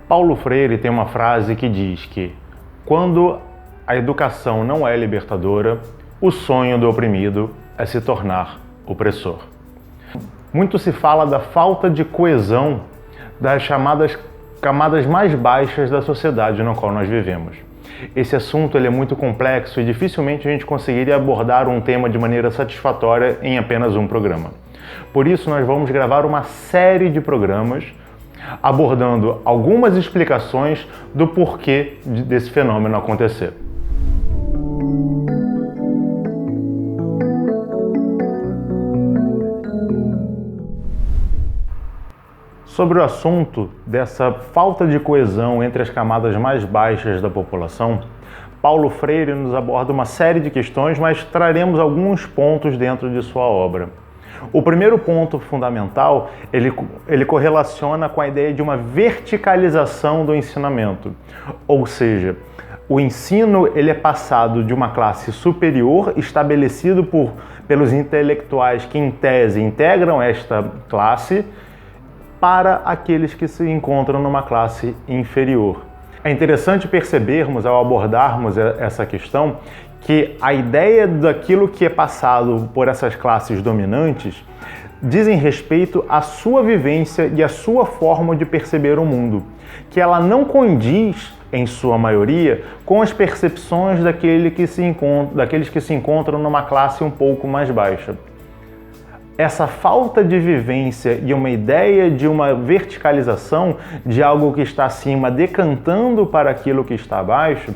Paulo Freire tem uma frase que diz que quando a educação não é libertadora, o sonho do oprimido é se tornar opressor. Muito se fala da falta de coesão das chamadas camadas mais baixas da sociedade na qual nós vivemos. Esse assunto ele é muito complexo e dificilmente a gente conseguiria abordar um tema de maneira satisfatória em apenas um programa. Por isso nós vamos gravar uma série de programas abordando algumas explicações do porquê desse fenômeno acontecer. Sobre o assunto dessa falta de coesão entre as camadas mais baixas da população, Paulo Freire nos aborda uma série de questões, mas traremos alguns pontos dentro de sua obra. O primeiro ponto fundamental, ele correlaciona com a ideia de uma verticalização do ensinamento, ou seja, o ensino ele é passado de uma classe superior, estabelecido pelos intelectuais que em tese integram esta classe, para aqueles que se encontram numa classe inferior. É interessante percebermos, ao abordarmos essa questão, que a ideia daquilo que é passado por essas classes dominantes dizem respeito à sua vivência e à sua forma de perceber o mundo, que ela não condiz, em sua maioria, com as percepções daqueles que se encontram numa classe um pouco mais baixa. Essa falta de vivência e uma ideia de uma verticalização de algo que está acima decantando para aquilo que está abaixo,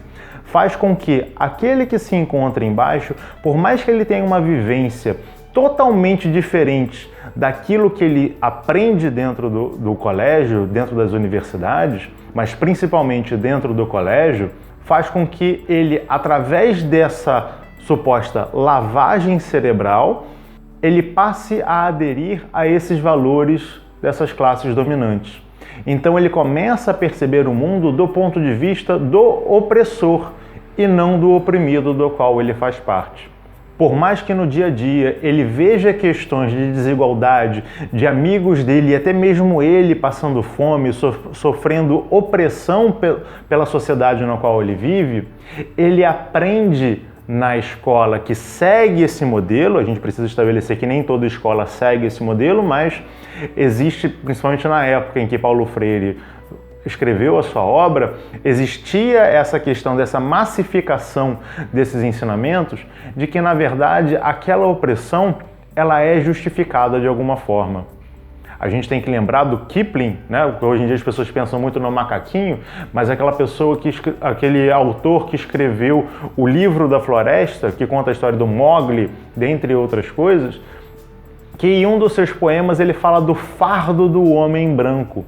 faz com que aquele que se encontra embaixo, por mais que ele tenha uma vivência totalmente diferente daquilo que ele aprende dentro do colégio, dentro das universidades, mas principalmente dentro do colégio, faz com que ele, através dessa suposta lavagem cerebral, ele passe a aderir a esses valores dessas classes dominantes. Então ele começa a perceber o mundo do ponto de vista do opressor e não do oprimido do qual ele faz parte. Por mais que no dia a dia ele veja questões de desigualdade, de amigos dele e até mesmo ele passando fome, sofrendo opressão pela sociedade na qual ele vive, ele aprende na escola que segue esse modelo. A gente precisa estabelecer que nem toda escola segue esse modelo, mas existe, principalmente na época em que Paulo Freire escreveu a sua obra, existia essa questão dessa massificação desses ensinamentos, de que na verdade aquela opressão ela é justificada de alguma forma. A gente tem que lembrar do Kipling, né? Hoje em dia as pessoas pensam muito no macaquinho, mas aquele autor que escreveu o Livro da Floresta, que conta a história do Mowgli, dentre outras coisas, que em um dos seus poemas ele fala do fardo do homem branco,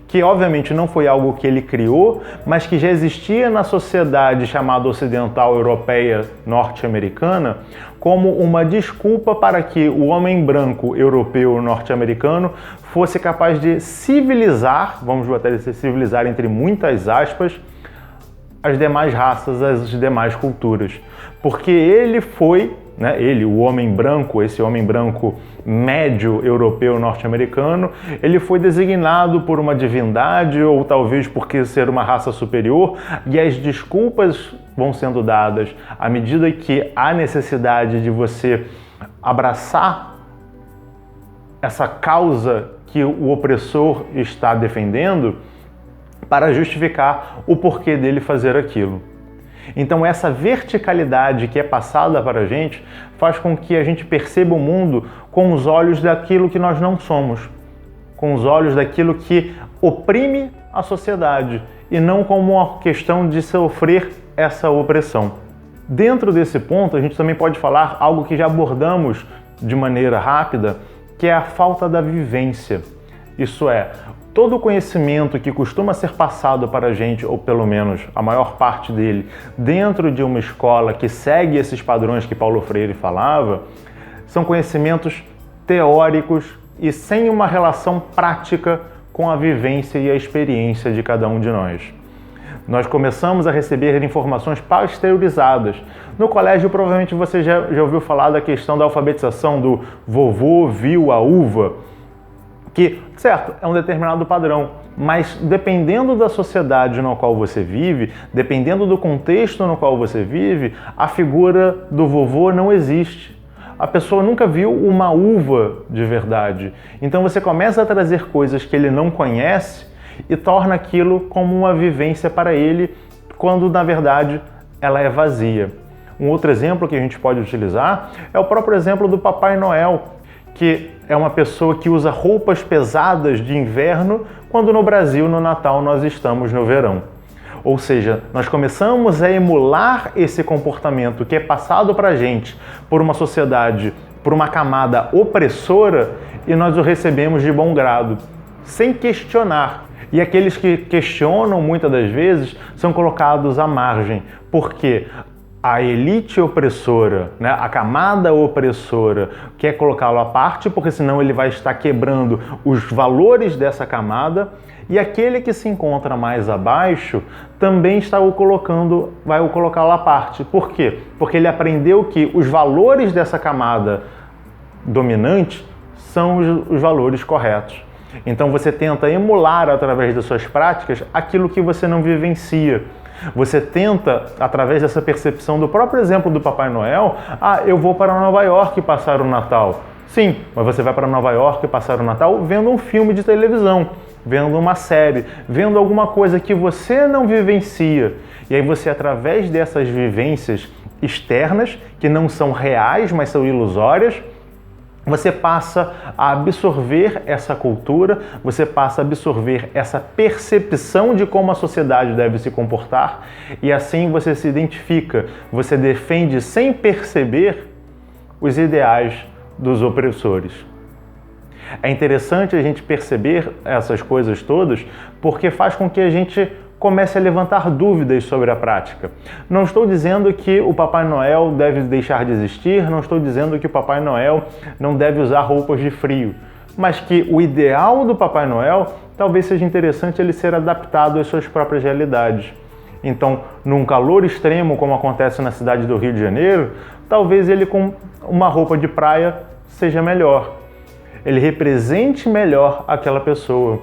que obviamente não foi algo que ele criou, mas que já existia na sociedade chamada ocidental europeia norte-americana como uma desculpa para que o homem branco europeu norte-americano fosse capaz de civilizar, vamos até dizer civilizar entre muitas aspas, as demais raças, as demais culturas. Porque ele foi, o homem branco, esse homem branco médio europeu norte-americano, ele foi designado por uma divindade ou talvez porque ser uma raça superior, e as desculpas vão sendo dadas à medida que há necessidade de você abraçar essa causa que o opressor está defendendo para justificar o porquê dele fazer aquilo. Então essa verticalidade que é passada para a gente faz com que a gente perceba o mundo com os olhos daquilo que nós não somos, com os olhos daquilo que oprime a sociedade e não como uma questão de sofrer essa opressão. Dentro desse ponto a gente também pode falar algo que já abordamos de maneira rápida, que é a falta da vivência. Isso é, todo o conhecimento que costuma ser passado para a gente, ou pelo menos a maior parte dele, dentro de uma escola que segue esses padrões que Paulo Freire falava, são conhecimentos teóricos e sem uma relação prática com a vivência e a experiência de cada um de nós. Nós começamos a receber informações pasteurizadas. No colégio, provavelmente você já ouviu falar da questão da alfabetização do vovô viu a uva, Que, certo, é um determinado padrão, mas dependendo da sociedade no qual você vive, dependendo do contexto no qual você vive, a figura do vovô não existe. A pessoa nunca viu uma uva de verdade. Então você começa a trazer coisas que ele não conhece e torna aquilo como uma vivência para ele, quando na verdade ela é vazia. Um outro exemplo que a gente pode utilizar é o próprio exemplo do Papai Noel, que é uma pessoa que usa roupas pesadas de inverno, quando no Brasil, no Natal, nós estamos no verão. Ou seja, nós começamos a emular esse comportamento que é passado para a gente por uma sociedade, por uma camada opressora, e nós o recebemos de bom grado, sem questionar. E aqueles que questionam muitas das vezes são colocados à margem, porque a elite opressora, né, a camada opressora, quer colocá-lo à parte, porque senão ele vai estar quebrando os valores dessa camada, e aquele que se encontra mais abaixo também está vai o colocá-lo à parte. Por quê? Porque ele aprendeu que os valores dessa camada dominante são os valores corretos. Então você tenta emular através das suas práticas aquilo que você não vivencia. Você tenta, através dessa percepção do próprio exemplo do Papai Noel, eu vou para Nova York passar o Natal. Sim, mas você vai para Nova York passar o Natal vendo um filme de televisão, vendo uma série, vendo alguma coisa que você não vivencia. E aí você, através dessas vivências externas, que não são reais, mas são ilusórias, você passa a absorver essa cultura, você passa a absorver essa percepção de como a sociedade deve se comportar, e assim você se identifica, você defende sem perceber os ideais dos opressores. É interessante a gente perceber essas coisas todas, porque faz com que a gente comece a levantar dúvidas sobre a prática. Não estou dizendo que o Papai Noel deve deixar de existir, não estou dizendo que o Papai Noel não deve usar roupas de frio, mas que o ideal do Papai Noel talvez seja interessante ele ser adaptado às suas próprias realidades. Então, num calor extremo, como acontece na cidade do Rio de Janeiro, talvez ele com uma roupa de praia seja melhor. Ele represente melhor aquela pessoa.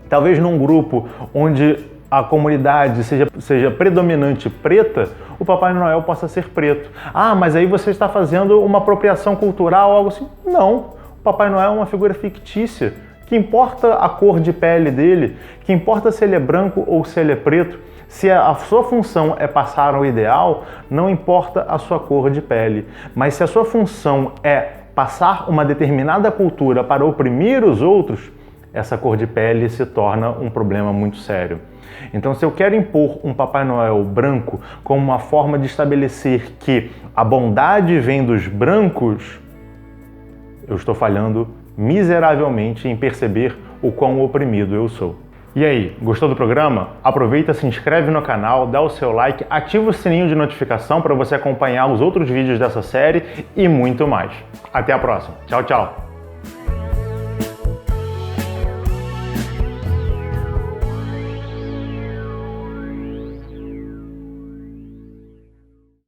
Talvez num grupo onde a comunidade seja predominante preta, o Papai Noel possa ser preto. Mas aí você está fazendo uma apropriação cultural, algo assim. Não, o Papai Noel é uma figura fictícia. Que importa a cor de pele dele, que importa se ele é branco ou se ele é preto. Se a sua função é passar o ideal, não importa a sua cor de pele. Mas se a sua função é passar uma determinada cultura para oprimir os outros, essa cor de pele se torna um problema muito sério. Então, se eu quero impor um Papai Noel branco como uma forma de estabelecer que a bondade vem dos brancos, eu estou falhando miseravelmente em perceber o quão oprimido eu sou. E aí, gostou do programa? Aproveita, se inscreve no canal, dá o seu like, ativa o sininho de notificação para você acompanhar os outros vídeos dessa série e muito mais. Até a próxima. Tchau, tchau!